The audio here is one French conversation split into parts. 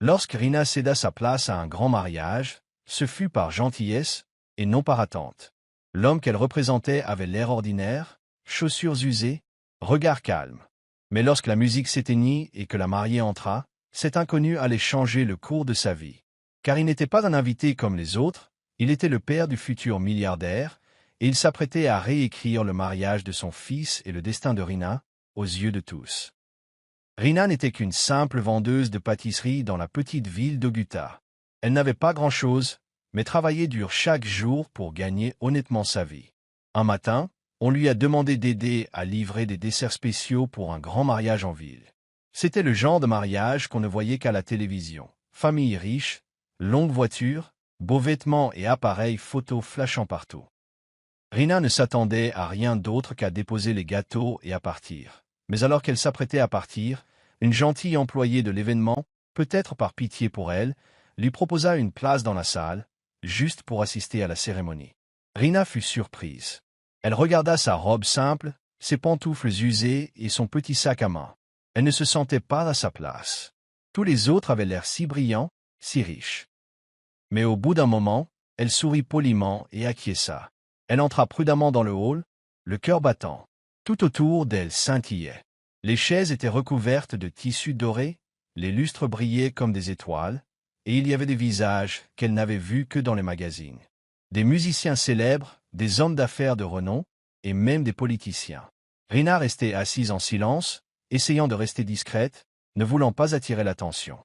Lorsque Rina céda sa place à un grand mariage, ce fut par gentillesse et non par attente. L'homme qu'elle représentait avait l'air ordinaire, chaussures usées, regard calme. Mais lorsque la musique s'éteignit et que la mariée entra, cet inconnu allait changer le cours de sa vie. Car il n'était pas un invité comme les autres, il était le père du futur milliardaire, et il s'apprêtait à réécrire le mariage de son fils et le destin de Rina, aux yeux de tous. Rina n'était qu'une simple vendeuse de pâtisserie dans la petite ville d'Augusta. Elle n'avait pas grand-chose, mais travaillait dur chaque jour pour gagner honnêtement sa vie. Un matin, on lui a demandé d'aider à livrer des desserts spéciaux pour un grand mariage en ville. C'était le genre de mariage qu'on ne voyait qu'à la télévision. Famille riche, longue voiture, beaux vêtements et appareils photo flashant partout. Rina ne s'attendait à rien d'autre qu'à déposer les gâteaux et à partir. Mais alors qu'elle s'apprêtait à partir, une gentille employée de l'événement, peut-être par pitié pour elle, lui proposa une place dans la salle, juste pour assister à la cérémonie. Rina fut surprise. Elle regarda sa robe simple, ses pantoufles usées et son petit sac à main. Elle ne se sentait pas à sa place. Tous les autres avaient l'air si brillants, si riches. Mais au bout d'un moment, elle sourit poliment et acquiesça. Elle entra prudemment dans le hall, le cœur battant. Tout autour d'elle scintillait. Les chaises étaient recouvertes de tissus dorés, les lustres brillaient comme des étoiles, et il y avait des visages qu'elle n'avait vus que dans les magazines. Des musiciens célèbres, des hommes d'affaires de renom, et même des politiciens. Rina restait assise en silence, essayant de rester discrète, ne voulant pas attirer l'attention.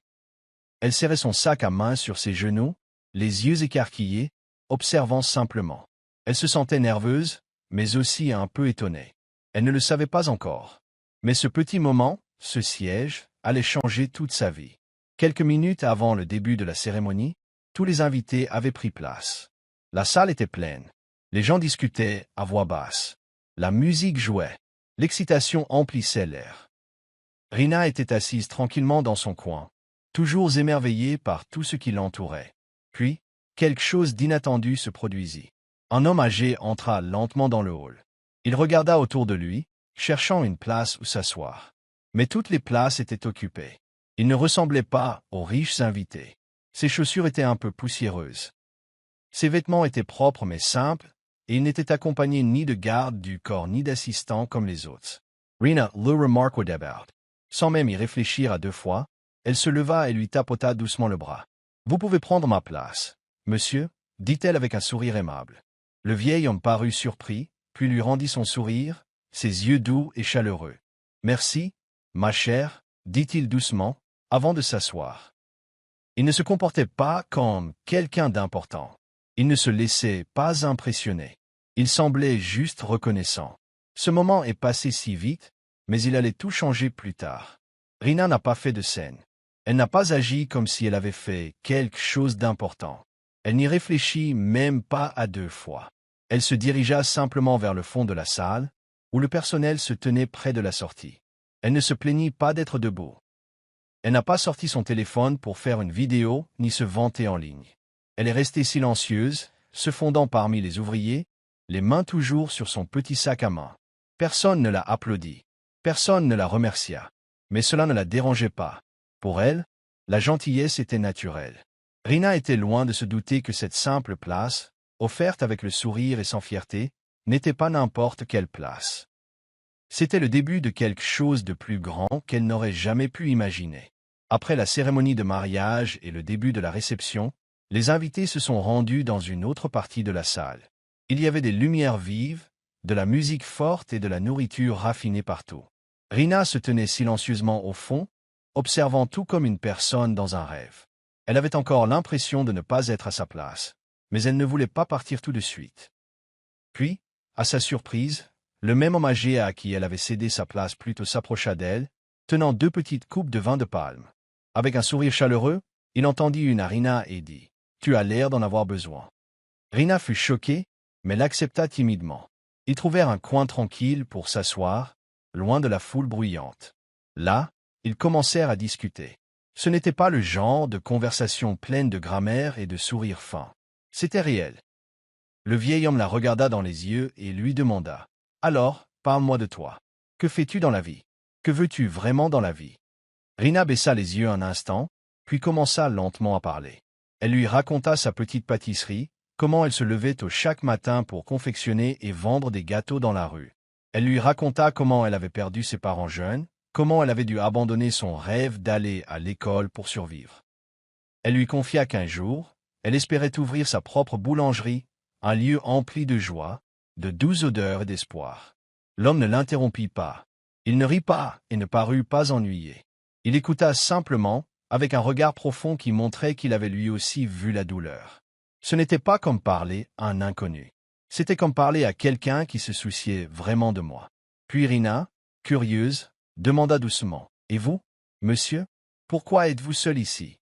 Elle serrait son sac à main sur ses genoux, les yeux écarquillés, observant simplement. Elle se sentait nerveuse, mais aussi un peu étonnée. Elle ne le savait pas encore. Mais ce petit moment, ce siège, allait changer toute sa vie. Quelques minutes avant le début de la cérémonie, tous les invités avaient pris place. La salle était pleine. Les gens discutaient à voix basse. La musique jouait. L'excitation emplissait l'air. Rina était assise tranquillement dans son coin, toujours émerveillée par tout ce qui l'entourait. Puis, quelque chose d'inattendu se produisit. Un homme âgé entra lentement dans le hall. Il regarda autour de lui, cherchant une place où s'asseoir. Mais toutes les places étaient occupées. Il ne ressemblait pas aux riches invités. Ses chaussures étaient un peu poussiéreuses. Ses vêtements étaient propres mais simples, et il n'était accompagné ni de garde du corps ni d'assistants comme les autres. Rina le remarqua d'abord. Sans même y réfléchir à deux fois, elle se leva et lui tapota doucement le bras. « Vous pouvez prendre ma place, monsieur » dit-elle avec un sourire aimable. Le vieil homme parut surpris, puis lui rendit son sourire, ses yeux doux et chaleureux. « Merci, ma chère, » dit-il doucement, avant de s'asseoir. Il ne se comportait pas comme quelqu'un d'important. Il ne se laissait pas impressionner. Il semblait juste reconnaissant. Ce moment est passé si vite, mais il allait tout changer plus tard. Rina n'a pas fait de scène. Elle n'a pas agi comme si elle avait fait quelque chose d'important. Elle n'y réfléchit même pas à deux fois. Elle se dirigea simplement vers le fond de la salle, où le personnel se tenait près de la sortie. Elle ne se plaignit pas d'être debout. Elle n'a pas sorti son téléphone pour faire une vidéo ni se vanter en ligne. Elle est restée silencieuse, se fondant parmi les ouvriers, les mains toujours sur son petit sac à main. Personne ne l'a applaudi. Personne ne la remercia. Mais cela ne la dérangeait pas. Pour elle, la gentillesse était naturelle. Rina était loin de se douter que cette simple place, offerte avec le sourire et sans fierté, n'était pas n'importe quelle place. C'était le début de quelque chose de plus grand qu'elle n'aurait jamais pu imaginer. Après la cérémonie de mariage et le début de la réception, les invités se sont rendus dans une autre partie de la salle. Il y avait des lumières vives, de la musique forte et de la nourriture raffinée partout. Rina se tenait silencieusement au fond, observant tout comme une personne dans un rêve. Elle avait encore l'impression de ne pas être à sa place, mais elle ne voulait pas partir tout de suite. Puis, à sa surprise, le même homme âgé à qui elle avait cédé sa place plutôt s'approcha d'elle, tenant deux petites coupes de vin de palme. Avec un sourire chaleureux, il entendit une à Rina et dit « Tu as l'air d'en avoir besoin ». Rina fut choquée, mais l'accepta timidement. Ils trouvèrent un coin tranquille pour s'asseoir, loin de la foule bruyante. Là, ils commencèrent à discuter. Ce n'était pas le genre de conversation pleine de grammaire et de sourires fins. C'était réel. Le vieil homme la regarda dans les yeux et lui demanda « Alors, parle-moi de toi. Que fais-tu dans la vie? Que veux-tu vraiment dans la vie ?» Rina baissa les yeux un instant, puis commença lentement à parler. Elle lui raconta sa petite pâtisserie, comment elle se levait tôt chaque matin pour confectionner et vendre des gâteaux dans la rue. Elle lui raconta comment elle avait perdu ses parents jeunes, comment elle avait dû abandonner son rêve d'aller à l'école pour survivre. Elle lui confia qu'un jour, elle espérait ouvrir sa propre boulangerie, un lieu empli de joie, de douces odeurs et d'espoir. L'homme ne l'interrompit pas. Il ne rit pas et ne parut pas ennuyé. Il écouta simplement, avec un regard profond qui montrait qu'il avait lui aussi vu la douleur. Ce n'était pas comme parler à un inconnu. C'était comme parler à quelqu'un qui se souciait vraiment de moi. Puis Rina, curieuse, demanda doucement, « Et vous, monsieur, pourquoi êtes-vous seul ici ?»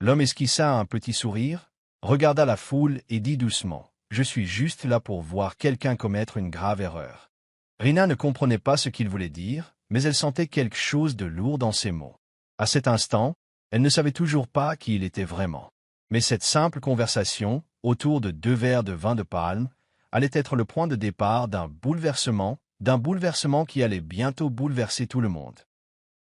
L'homme esquissa un petit sourire, regarda la foule et dit doucement, « Je suis juste là pour voir quelqu'un commettre une grave erreur. » Rina ne comprenait pas ce qu'il voulait dire, mais elle sentait quelque chose de lourd dans ses mots. À cet instant, elle ne savait toujours pas qui il était vraiment. Mais cette simple conversation, autour de 2 verres de vin de palme, allait être le point de départ d'un bouleversement qui allait bientôt bouleverser tout le monde.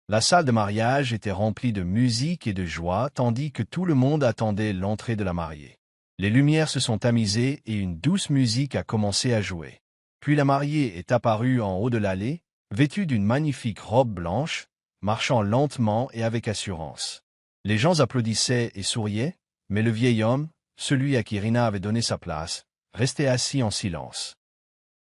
La salle de mariage était remplie de musique et de joie, tandis que tout le monde attendait l'entrée de la mariée. Les lumières se sont tamisées et une douce musique a commencé à jouer. Puis la mariée est apparue en haut de l'allée, vêtue d'une magnifique robe blanche, marchant lentement et avec assurance. Les gens applaudissaient et souriaient, mais le vieil homme, celui à qui Rina avait donné sa place, restait assis en silence.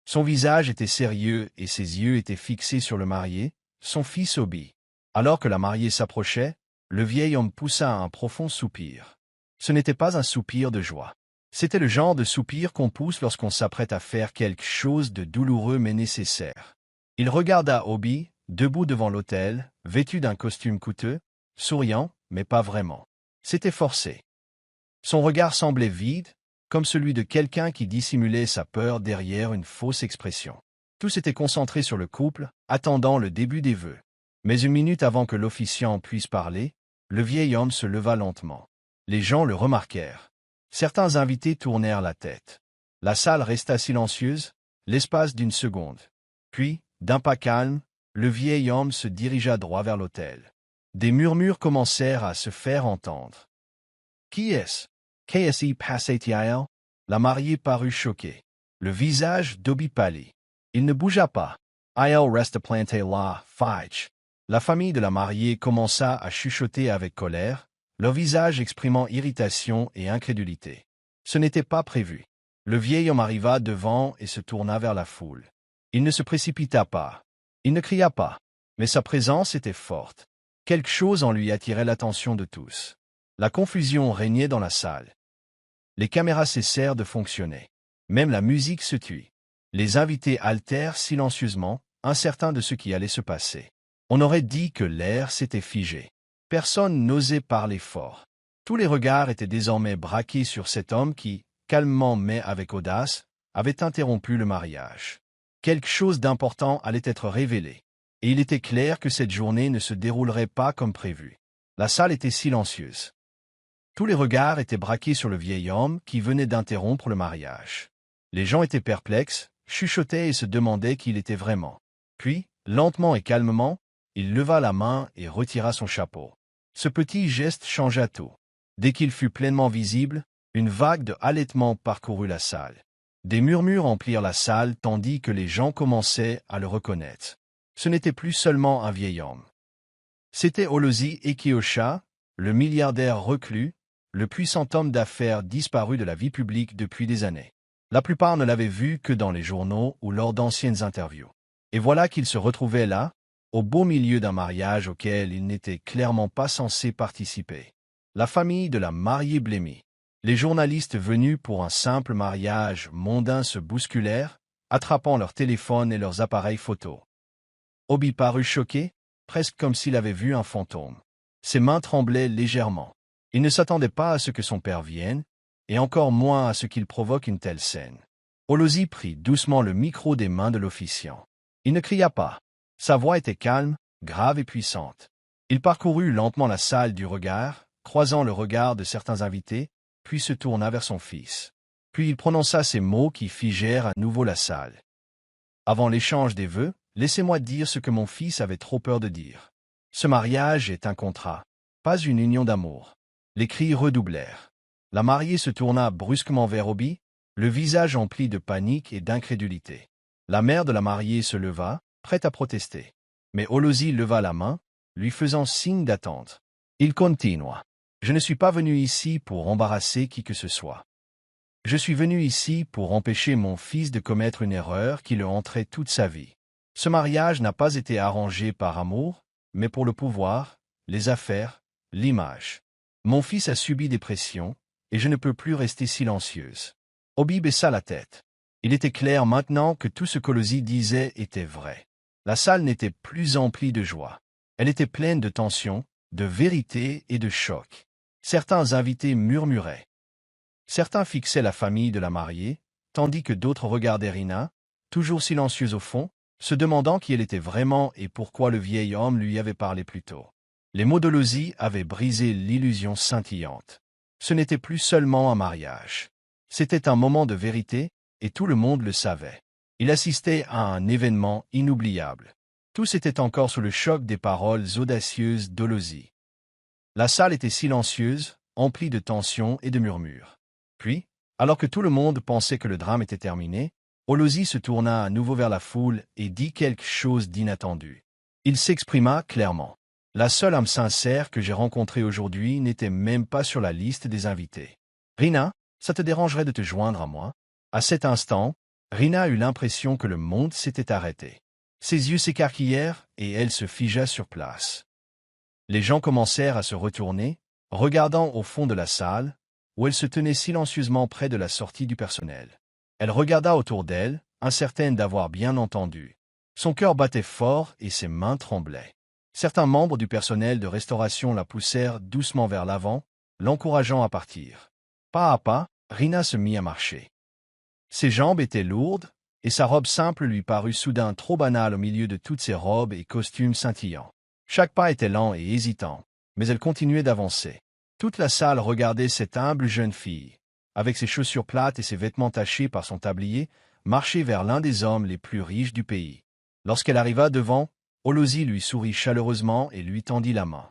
Son visage était sérieux et ses yeux étaient fixés sur le marié, son fils Obi. Alors que la mariée s'approchait, le vieil homme poussa un profond soupir. Ce n'était pas un soupir de joie. C'était le genre de soupir qu'on pousse lorsqu'on s'apprête à faire quelque chose de douloureux mais nécessaire. Il regarda Obi, debout devant l'autel, vêtu d'un costume coûteux, souriant, mais pas vraiment. C'était forcé. Son regard semblait vide, comme celui de quelqu'un qui dissimulait sa peur derrière une fausse expression. Tout s'était concentré sur le couple, attendant le début des vœux. Mais 1 minute avant que l'officiant puisse parler, le vieil homme se leva lentement. Les gens le remarquèrent. Certains invités tournèrent la tête. La salle resta silencieuse, l'espace d'une seconde. Puis, d'un pas calme, le vieil homme se dirigea droit vers l'autel. Des murmures commencèrent à se faire entendre. « Qui est-ce? Qu'est-ce passé-t-il » La mariée parut choquée. Le visage d'Obi pâlit. Il ne bougea pas. « Il reste planté là, fitch. » La famille de la mariée commença à chuchoter avec colère, leur visage exprimant irritation et incrédulité. Ce n'était pas prévu. Le vieil homme arriva devant et se tourna vers la foule. Il ne se précipita pas. Il ne cria pas. Mais sa présence était forte. Quelque chose en lui attirait l'attention de tous. La confusion régnait dans la salle. Les caméras cessèrent de fonctionner. Même la musique se tut. Les invités haltèrent silencieusement, incertains de ce qui allait se passer. On aurait dit que l'air s'était figé. Personne n'osait parler fort. Tous les regards étaient désormais braqués sur cet homme qui, calmement mais avec audace, avait interrompu le mariage. Quelque chose d'important allait être révélé. Et il était clair que cette journée ne se déroulerait pas comme prévu. La salle était silencieuse. Tous les regards étaient braqués sur le vieil homme qui venait d'interrompre le mariage. Les gens étaient perplexes, chuchotaient et se demandaient qui il était vraiment. Puis, lentement et calmement, il leva la main et retira son chapeau. Ce petit geste changea tout. Dès qu'il fut pleinement visible, une vague de halètements parcourut la salle. Des murmures emplirent la salle tandis que les gens commençaient à le reconnaître. Ce n'était plus seulement un vieil homme. C'était Olozi Ekiosha, le milliardaire reclus, le puissant homme d'affaires disparu de la vie publique depuis des années. La plupart ne l'avaient vu que dans les journaux ou lors d'anciennes interviews. Et voilà qu'il se retrouvait là, au beau milieu d'un mariage auquel il n'était clairement pas censé participer. La famille de la mariée blêmie. Les journalistes venus pour un simple mariage mondain se bousculèrent, attrapant leurs téléphones et leurs appareils photo. Obi parut choqué, presque comme s'il avait vu un fantôme. Ses mains tremblaient légèrement. Il ne s'attendait pas à ce que son père vienne, et encore moins à ce qu'il provoque une telle scène. Olozi prit doucement le micro des mains de l'officiant. Il ne cria pas. Sa voix était calme, grave et puissante. Il parcourut lentement la salle du regard, croisant le regard de certains invités, puis se tourna vers son fils. Puis il prononça ces mots qui figèrent à nouveau la salle. Avant l'échange des vœux, laissez-moi dire ce que mon fils avait trop peur de dire. Ce mariage est un contrat. pas une union d'amour. Les cris redoublèrent. La mariée se tourna brusquement vers Obi, le visage empli de panique et d'incrédulité. La mère de la mariée se leva, prête à protester. Mais Olozi leva la main, lui faisant signe d'attente. Il continua. Je ne suis pas venu ici pour embarrasser qui que ce soit. Je suis venu ici pour empêcher mon fils de commettre une erreur qui le hanterait toute sa vie. Ce mariage n'a pas été arrangé par amour, mais pour le pouvoir, les affaires, l'image. Mon fils a subi des pressions, et je ne peux plus rester silencieuse. Obi baissa la tête. Il était clair maintenant que tout ce qu'Olozi disait était vrai. La salle n'était plus emplie de joie. Elle était pleine de tension, de vérité et de choc. Certains invités murmuraient. Certains fixaient la famille de la mariée, tandis que d'autres regardaient Rina, toujours silencieuse au fond, se demandant qui elle était vraiment et pourquoi le vieil homme lui avait parlé plus tôt. Les mots d'Olozi avaient brisé l'illusion scintillante. Ce n'était plus seulement un mariage. C'était un moment de vérité, et tout le monde le savait. Il assistait à un événement inoubliable. Tous étaient encore sous le choc des paroles audacieuses d'Olozi. La salle était silencieuse, emplie de tension et de murmures. Puis, alors que tout le monde pensait que le drame était terminé, Olozi se tourna à nouveau vers la foule et dit quelque chose d'inattendu. Il s'exprima clairement. La seule âme sincère que j'ai rencontrée aujourd'hui n'était même pas sur la liste des invités. Rina, ça te dérangerait de te joindre à moi? À cet instant, Rina eut l'impression que le monde s'était arrêté. Ses yeux s'écarquillèrent et elle se figea sur place. Les gens commencèrent à se retourner, regardant au fond de la salle, où elle se tenait silencieusement près de la sortie du personnel. Elle regarda autour d'elle, incertaine d'avoir bien entendu. Son cœur battait fort et ses mains tremblaient. Certains membres du personnel de restauration la poussèrent doucement vers l'avant, l'encourageant à partir. Pas à pas, Rina se mit à marcher. Ses jambes étaient lourdes, et sa robe simple lui parut soudain trop banale au milieu de toutes ses robes et costumes scintillants. Chaque pas était lent et hésitant, mais elle continuait d'avancer. Toute la salle regardait cette humble jeune fille, avec ses chaussures plates et ses vêtements tachés par son tablier, marcher vers l'un des hommes les plus riches du pays. Lorsqu'elle arriva devant, Olozi lui sourit chaleureusement et lui tendit la main.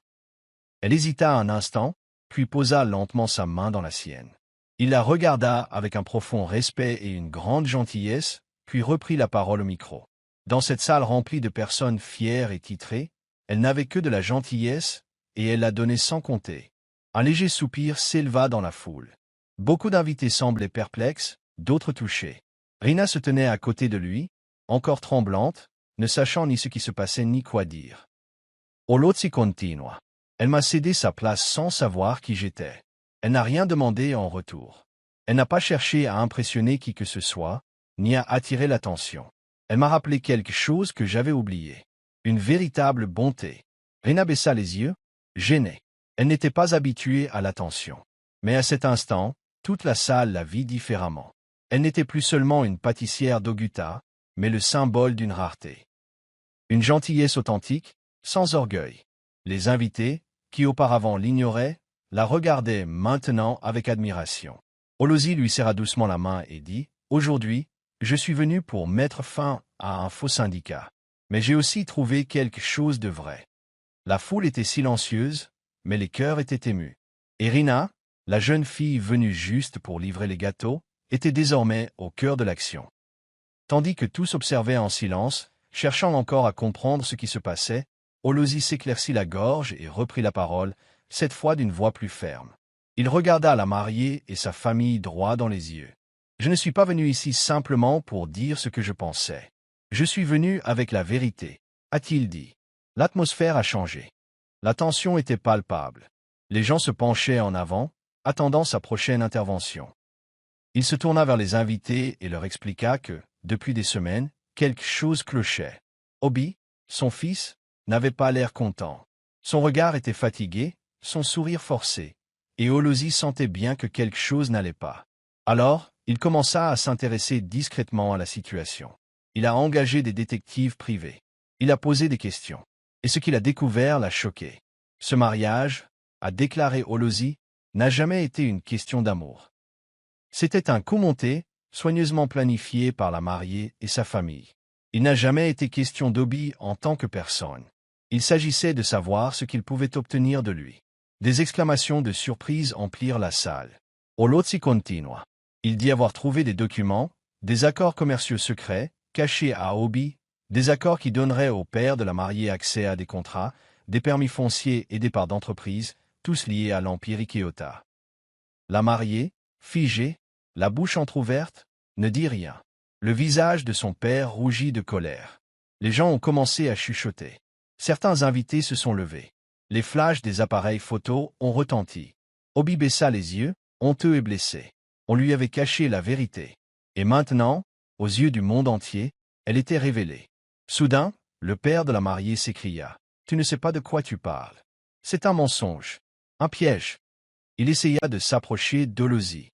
Elle hésita un instant, puis posa lentement sa main dans la sienne. Il la regarda avec un profond respect et une grande gentillesse, puis reprit la parole au micro. Dans cette salle remplie de personnes fières et titrées, elle n'avait que de la gentillesse, et elle la donnait sans compter. Un léger soupir s'éleva dans la foule. Beaucoup d'invités semblaient perplexes, d'autres touchés. Rina se tenait à côté de lui, encore tremblante, ne sachant ni ce qui se passait ni quoi dire. Olozi continua. Elle m'a cédé sa place sans savoir qui j'étais. Elle n'a rien demandé en retour. Elle n'a pas cherché à impressionner qui que ce soit, ni à attirer l'attention. Elle m'a rappelé quelque chose que j'avais oublié. Une véritable bonté. Rina baissa les yeux, gênée. Elle n'était pas habituée à l'attention. Mais à cet instant, toute la salle la vit différemment. Elle n'était plus seulement une pâtissière d'Oguta, mais le symbole d'une rareté. Une gentillesse authentique, sans orgueil. Les invités, qui auparavant l'ignoraient, la regardaient maintenant avec admiration. Olozi lui serra doucement la main et dit « Aujourd'hui, je suis venu pour mettre fin à un faux syndicat. Mais j'ai aussi trouvé quelque chose de vrai. » La foule était silencieuse, mais les cœurs étaient émus. Et Rina, la jeune fille venue juste pour livrer les gâteaux, était désormais au cœur de l'action. Tandis que tous observaient en silence, cherchant encore à comprendre ce qui se passait, Olozi s'éclaircit la gorge et reprit la parole, cette fois d'une voix plus ferme. Il regarda la mariée et sa famille droit dans les yeux. « Je ne suis pas venu ici simplement pour dire ce que je pensais. Je suis venu avec la vérité, a-t-il dit. L'atmosphère a changé. La tension était palpable. Les gens se penchaient en avant, attendant sa prochaine intervention. Il se tourna vers les invités et leur expliqua que, depuis des semaines, quelque chose clochait. Obi, son fils, n'avait pas l'air content. Son regard était fatigué, son sourire forcé, et Olozi sentait bien que quelque chose n'allait pas. Alors, il commença à s'intéresser discrètement à la situation. Il a engagé des détectives privés. Il a posé des questions. Et ce qu'il a découvert l'a choqué. Ce mariage, a déclaré Olozi, n'a jamais été une question d'amour. C'était un coup monté, soigneusement planifié par la mariée et sa famille. Il n'a jamais été question d'Obi en tant que personne. Il s'agissait de savoir ce qu'il pouvait obtenir de lui. Des exclamations de surprise emplirent la salle. Olozzi continua. Il dit avoir trouvé des documents, des accords commerciaux secrets, cachés à Obi, des accords qui donneraient au père de la mariée accès à des contrats, des permis fonciers et des parts d'entreprise, tous liés à l'Empire Ikeota. La mariée, figée, la bouche entr'ouverte, ne dit rien. Le visage de son père rougit de colère. Les gens ont commencé à chuchoter. Certains invités se sont levés. Les flashs des appareils photos ont retenti. Obi baissa les yeux, honteux et blessé. On lui avait caché la vérité. Et maintenant, aux yeux du monde entier, elle était révélée. Soudain, le père de la mariée s'écria. « Tu ne sais pas de quoi tu parles. C'est un mensonge. Un piège. » Il essaya de s'approcher d'Olozzi.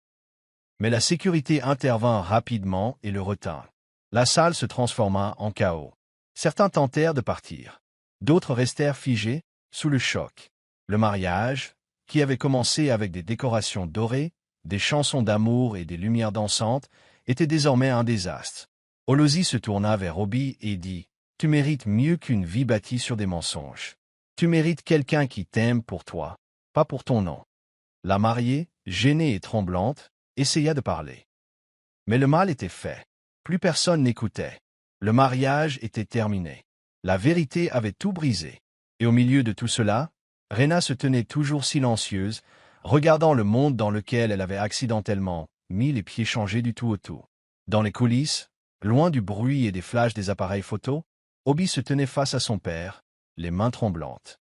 Mais la sécurité intervint rapidement et le retint. La salle se transforma en chaos. Certains tentèrent de partir. D'autres restèrent figés, sous le choc. Le mariage, qui avait commencé avec des décorations dorées, des chansons d'amour et des lumières dansantes, était désormais un désastre. Olozzi se tourna vers Obi et dit « Tu mérites mieux qu'une vie bâtie sur des mensonges. Tu mérites quelqu'un qui t'aime pour toi, pas pour ton nom. » La mariée, gênée et tremblante, essaya de parler. Mais le mal était fait. Plus personne n'écoutait. Le mariage était terminé. La vérité avait tout brisé. Et au milieu de tout cela, Rena se tenait toujours silencieuse, regardant le monde dans lequel elle avait accidentellement mis les pieds changés du tout au tout. Dans les coulisses, loin du bruit et des flashs des appareils photos, Obi se tenait face à son père, les mains tremblantes.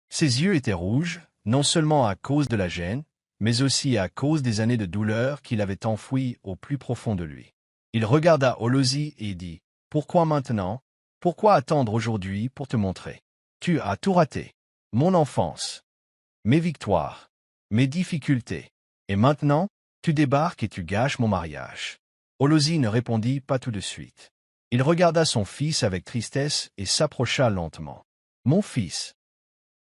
Ses yeux étaient rouges, non seulement à cause de la gêne, mais aussi à cause des années de douleur qu'il avait enfouies au plus profond de lui. Il regarda Olozzi et dit « Pourquoi maintenant? Pourquoi attendre aujourd'hui pour te montrer? Tu as tout raté. Mon enfance. Mes victoires. Mes difficultés. Et maintenant, tu débarques et tu gâches mon mariage. » Olozzi ne répondit pas tout de suite. Il regarda son fils avec tristesse et s'approcha lentement. « Mon fils, »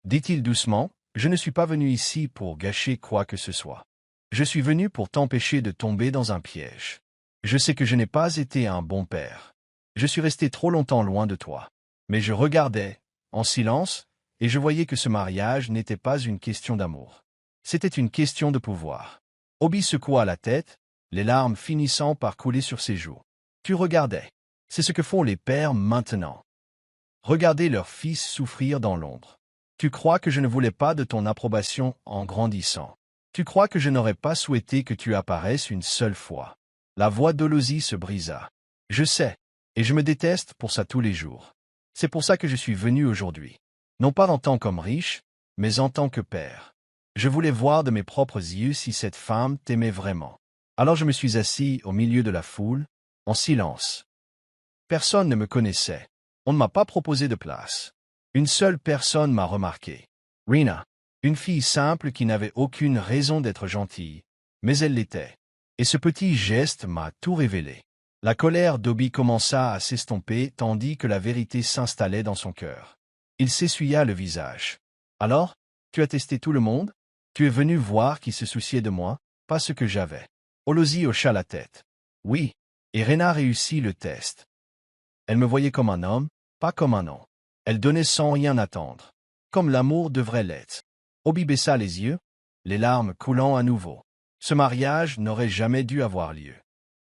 dit-il doucement, « je ne suis pas venu ici pour gâcher quoi que ce soit. Je suis venu pour t'empêcher de tomber dans un piège. Je sais que je n'ai pas été un bon père. Je suis resté trop longtemps loin de toi. Mais je regardais, en silence, et je voyais que ce mariage n'était pas une question d'amour. C'était une question de pouvoir. » Obi secoua la tête, les larmes finissant par couler sur ses joues. « Tu regardais. C'est ce que font les pères maintenant. Regarder leur fils souffrir dans l'ombre. Tu crois que je ne voulais pas de ton approbation en grandissant. Tu crois que je n'aurais pas souhaité que tu apparaisses une seule fois. » La voix d'Olozzi se brisa. « Je sais, et je me déteste pour ça tous les jours. C'est pour ça que je suis venu aujourd'hui. Non pas en tant qu'homme riche, mais en tant que père. Je voulais voir de mes propres yeux si cette femme t'aimait vraiment. Alors je me suis assis au milieu de la foule, en silence. Personne ne me connaissait. On ne m'a pas proposé de place. Une seule personne m'a remarqué. Rena, une fille simple qui n'avait aucune raison d'être gentille, mais elle l'était. Et ce petit geste m'a tout révélé. » La colère d'Obi commença à s'estomper tandis que la vérité s'installait dans son cœur. Il s'essuya le visage. « Alors, tu as testé tout le monde? Tu es venu voir qui se souciait de moi, pas ce que j'avais. » Olozzi hocha la tête. « Oui, et Rena réussit le test. Elle me voyait comme un homme, pas comme un nom. Elle donnait sans rien attendre, comme l'amour devrait l'être. » Obi baissa les yeux, les larmes coulant à nouveau. Ce mariage n'aurait jamais dû avoir lieu.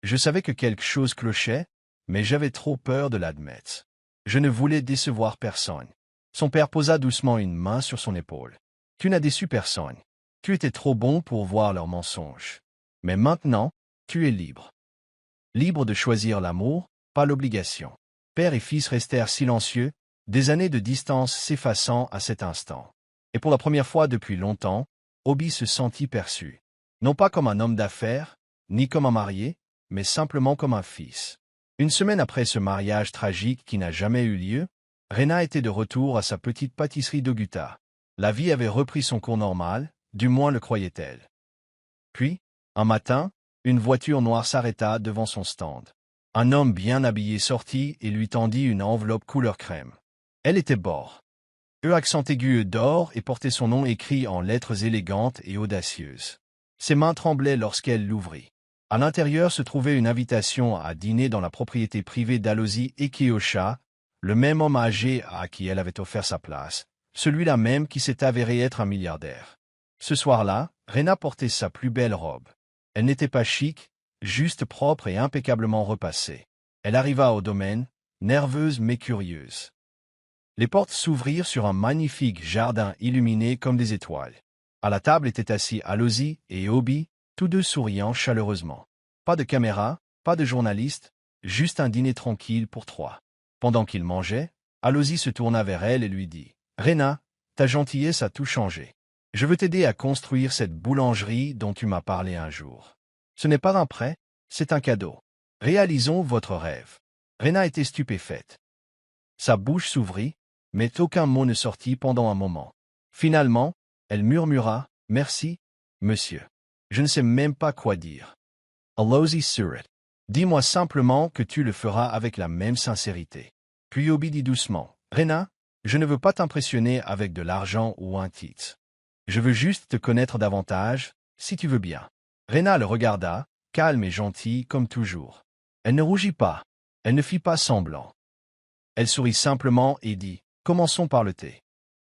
Je savais que quelque chose clochait, mais j'avais trop peur de l'admettre. Je ne voulais décevoir personne. Son père posa doucement une main sur son épaule. « Tu n'as déçu personne. Tu étais trop bon pour voir leurs mensonges. Mais maintenant, tu es libre. Libre de choisir l'amour, pas l'obligation. » Père et fils restèrent silencieux, des années de distance s'effaçant à cet instant. Et pour la première fois depuis longtemps, Obi se sentit perçu. Non pas comme un homme d'affaires, ni comme un marié, mais simplement comme un fils. Une semaine après ce mariage tragique qui n'a jamais eu lieu, Rena était de retour à sa petite pâtisserie d'Oguta. La vie avait repris son cours normal, du moins le croyait-elle. Puis, un matin, une voiture noire s'arrêta devant son stand. Un homme bien habillé sortit et lui tendit une enveloppe couleur crème. Elle était Bor. Accent aigu d'or et portait son nom écrit en lettres élégantes et audacieuses. Ses mains tremblaient lorsqu'elle l'ouvrit. À l'intérieur se trouvait une invitation à dîner dans la propriété privée d'Olozzi Ikeota, le même homme âgé à qui elle avait offert sa place, celui-là même qui s'est avéré être un milliardaire. Ce soir-là, Rena portait sa plus belle robe. Elle n'était pas chic, juste propre et impeccablement repassée. Elle arriva au domaine, nerveuse mais curieuse. Les portes s'ouvrirent sur un magnifique jardin illuminé comme des étoiles. À la table étaient assis Alozie et Obi, tous deux souriant chaleureusement. Pas de caméra, pas de journaliste, juste un dîner tranquille pour trois. Pendant qu'ils mangeaient, Alozie se tourna vers elle et lui dit « Rena, ta gentillesse a tout changé. Je veux t'aider à construire cette boulangerie dont tu m'as parlé un jour. Ce n'est pas un prêt, c'est un cadeau. Réalisons votre rêve. » Rena était stupéfaite. Sa bouche s'ouvrit, mais aucun mot ne sortit pendant un moment. Finalement, elle murmura « Merci, monsieur. Je ne sais même pas quoi dire. » Alozie sourit. « Dis-moi simplement que tu le feras avec la même sincérité. » Puis Obi dit doucement « Rena, je ne veux pas t'impressionner avec de l'argent ou un titre. Je veux juste te connaître davantage, si tu veux bien. » Rena le regarda, calme et gentille comme toujours. Elle ne rougit pas. Elle ne fit pas semblant. Elle sourit simplement et dit « Commençons par le thé. »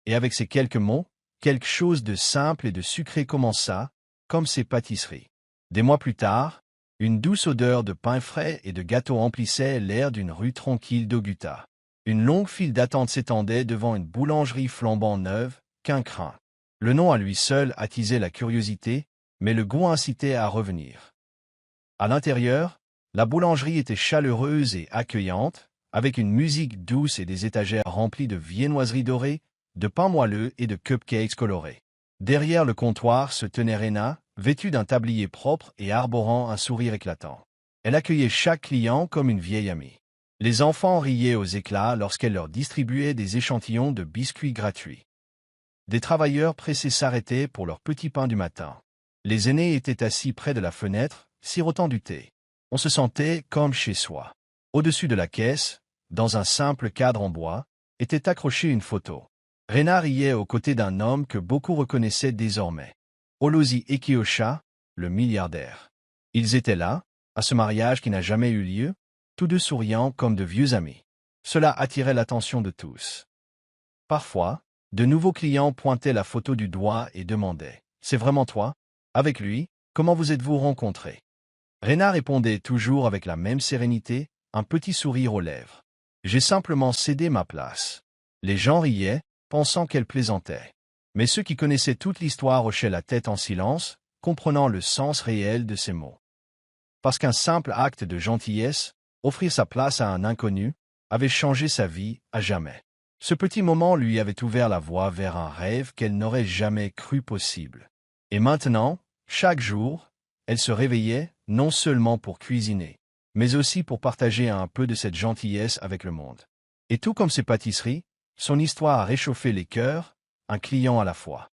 Et avec ces quelques mots, quelque chose de simple et de sucré commença, comme ses pâtisseries. Des mois plus tard, une douce odeur de pain frais et de gâteaux emplissait l'air d'une rue tranquille d'Augusta. Une longue file d'attente s'étendait devant une boulangerie flambant neuve, Quincrin. Le nom à lui seul attisait la curiosité, mais le goût incitait à revenir. À l'intérieur, la boulangerie était chaleureuse et accueillante, avec une musique douce et des étagères remplies de viennoiseries dorées, de pain moelleux et de cupcakes colorés. Derrière le comptoir se tenait Rena, vêtue d'un tablier propre et arborant un sourire éclatant. Elle accueillait chaque client comme une vieille amie. Les enfants riaient aux éclats lorsqu'elle leur distribuait des échantillons de biscuits gratuits. Des travailleurs pressés s'arrêtaient pour leur petit pain du matin. Les aînés étaient assis près de la fenêtre, sirotant du thé. On se sentait comme chez soi. Au-dessus de la caisse, dans un simple cadre en bois, était accrochée une photo. Rena riait aux côtés d'un homme que beaucoup reconnaissaient désormais. Olozi Ekiosha, le milliardaire. Ils étaient là, à ce mariage qui n'a jamais eu lieu, tous deux souriants comme de vieux amis. Cela attirait l'attention de tous. Parfois, de nouveaux clients pointaient la photo du doigt et demandaient « C'est vraiment toi? Avec lui, comment vous êtes-vous rencontrés ?» Rena répondait toujours avec la même sérénité, un petit sourire aux lèvres. « J'ai simplement cédé ma place. » Les gens riaient, pensant qu'elle plaisantait. Mais ceux qui connaissaient toute l'histoire hochaient la tête en silence, comprenant le sens réel de ces mots. Parce qu'un simple acte de gentillesse, offrir sa place à un inconnu, avait changé sa vie à jamais. Ce petit moment lui avait ouvert la voie vers un rêve qu'elle n'aurait jamais cru possible. Et maintenant, chaque jour, elle se réveillait non seulement pour cuisiner, mais aussi pour partager un peu de cette gentillesse avec le monde. Et tout comme ses pâtisseries, son histoire a réchauffé les cœurs, un client à la fois.